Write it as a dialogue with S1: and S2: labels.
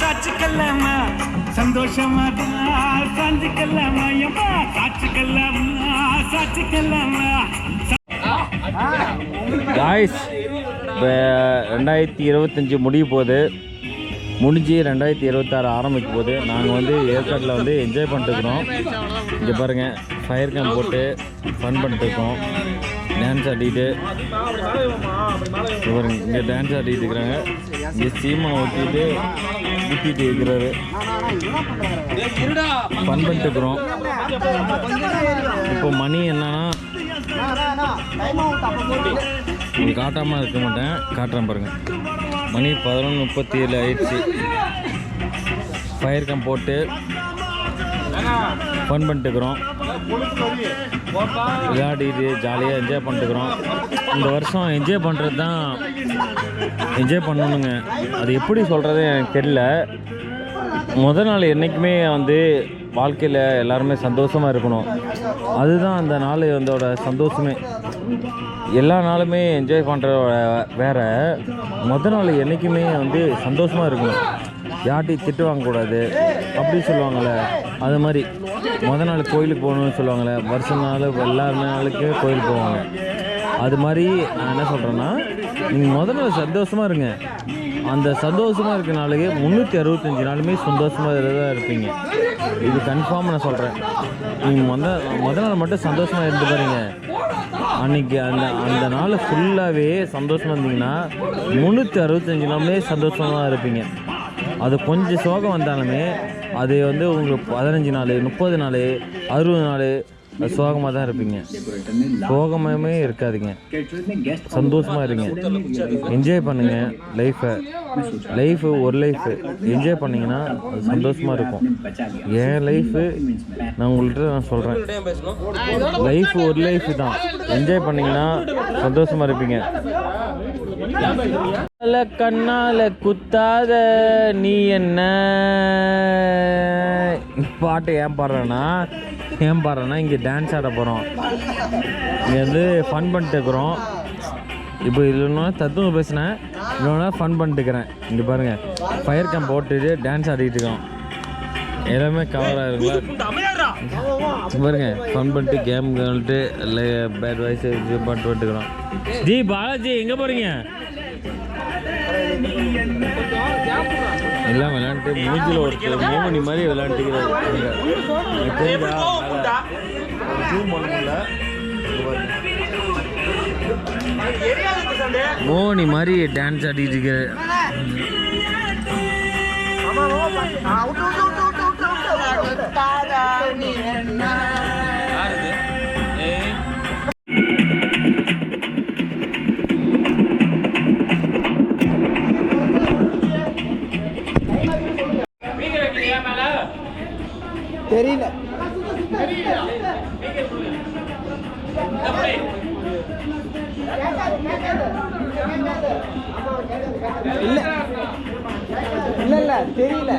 S1: சாச்சுக்கல்லாமா சந்தோஷமா தான் சாஞ்சுக்கல்லாமா எம்மா சாச்சுக்கல்லாமா
S2: காய்ஸ் இப்போ 2025 முடிய போகுது, முடிஞ்சு 2026 ஆரம்பிக்கும் போது நாங்கள் வந்து ஏற்காட்டில் வந்து என்ஜாய் பண்ணிட்டுருக்குறோம். இங்கே பாருங்கள், ஃபயர் கேம்ப் போட்டு ஃபன் பண்ணிட்டுருக்கோம், டான்ஸ் ஆடிட்டு. பாருங்க, இங்கே டான்ஸ் ஆடிட்டு இருக்கிறாங்க. இங்கே சீமா ஊற்றிட்டு ஊற்றிட்டு இருக்கிறாரு, ஃபன் பண்ணிட்டுருக்குறோம். இப்போ மணி என்னன்னா உங்களுக்கு காட்டாமல் இருக்க மாட்டேன், காட்டுறேன் பாருங்கள். மணி 11:37 ஆயிடுச்சு. ஃபயர் கேம்ப் போட்டு ஃபன் பண்ணிட்டுருக்குறோம், விளையாடிட்டு ஜாலியாக என்ஜாய் பண்ணிட்டுருக்குறோம். இந்த வருஷம் என்ஜாய் பண்ணுறது தான் என்ஜாய் பண்ணணுங்க. அது எப்படி சொல்கிறது எனக்கு தெரியல. முதல் நாள் என்றைக்குமே வந்து வாழ்க்கையில் எல்லாருமே சந்தோஷமாக இருக்கணும், அதுதான் அந்த நாள் வந்தோட சந்தோஷமே. எல்லா நாளுமே என்ஜாய் பண்ணுற வேறு, முதல் நாள் என்றைக்குமே வந்து சந்தோஷமாக இருக்கணும், யார்ட்டையும் திட்டு வாங்கக்கூடாது அப்படி சொல்லுவாங்கள்ல. அது மாதிரி முதல் நாள் கோயிலுக்கு போகணுன்னு சொல்லுவாங்கள்ல, வருஷ நாள் எல்லா நாளுக்கே கோயிலுக்கு போவாங்க. அது மாதிரி நான் என்ன சொல்கிறேன்னா, நீங்கள் முதல் நாள் சந்தோஷமாக இருங்க. அந்த சந்தோஷமாக இருக்க நாளைக்கு 365 நாளுமே சந்தோஷமாக தான் இருப்பீங்க. இது கன்ஃபார்ம் நான் சொல்கிறேன். நீங்கள் முதல் நாள் மட்டும் சந்தோஷமாக இருந்து பாருங்க, அன்றைக்கி அந்த நாள் ஃபுல்லாகவே சந்தோஷமாக இருந்தீங்கன்னா 365 நாளுமே சந்தோஷமாக தான் இருப்பீங்க. அது கொஞ்சம் சோகம் வந்தாலுமே அது வந்து உங்களுக்கு 15 நாள், 30 நாள், 60 நாள் சோகமாக தான் இருப்பீங்க. சோகமே இருக்காதுங்க, சந்தோஷமாக இருங்க, என்ஜாய் பண்ணுங்கள் லைஃபு ஒரு லைஃபு என்ஜாய் பண்ணிங்கன்னா அது சந்தோஷமாக இருக்கும். என் லைஃபு நான் உங்கள்கிட்ட சொல்கிறேன், லைஃபு ஒரு லைஃபு தான், என்ஜாய் பண்ணிங்கன்னா சந்தோஷமாக இருப்பீங்க. கண்ணால குத்தாத நீ என்ன பாட்டு ஏன் பாடுறேன்னா இங்கே டான்ஸ் ஆட போகிறோம், இங்கே வந்து ஃபன் பண்ணிட்டு இருக்கிறோம். இப்போ இல்லைன்னா தத்துவம் பேசினேன், இல்லைன்னா ஃபன் பண்ணிட்டுக்கிறேன். இங்கே பாருங்கள், ஃபயர் கேம்ப் போட்டுட்டு டான்ஸ் ஆடிட்டு இருக்கோம், எல்லாமே கவர் ஆகிருங்களா. பாருங்க, ஃபன் பண்ணிட்டு கேம் விளையாட்டு பேட் வாய்ஸ் பண்ணிட்டு வந்துட்டுக்கிறோம். ஜி பாலாஜி எங்கே போகிறீங்க? எல்லாம் விளையாண்டு மூஞ்சில் ஒருத்தர் மோனி மாதிரி விளையாண்டுக்கிறாரு. மோனி மாதிரி டான்ஸ் ஆடிட்டு இருக்காரு.
S3: தெரியல இல்ல தெரியல.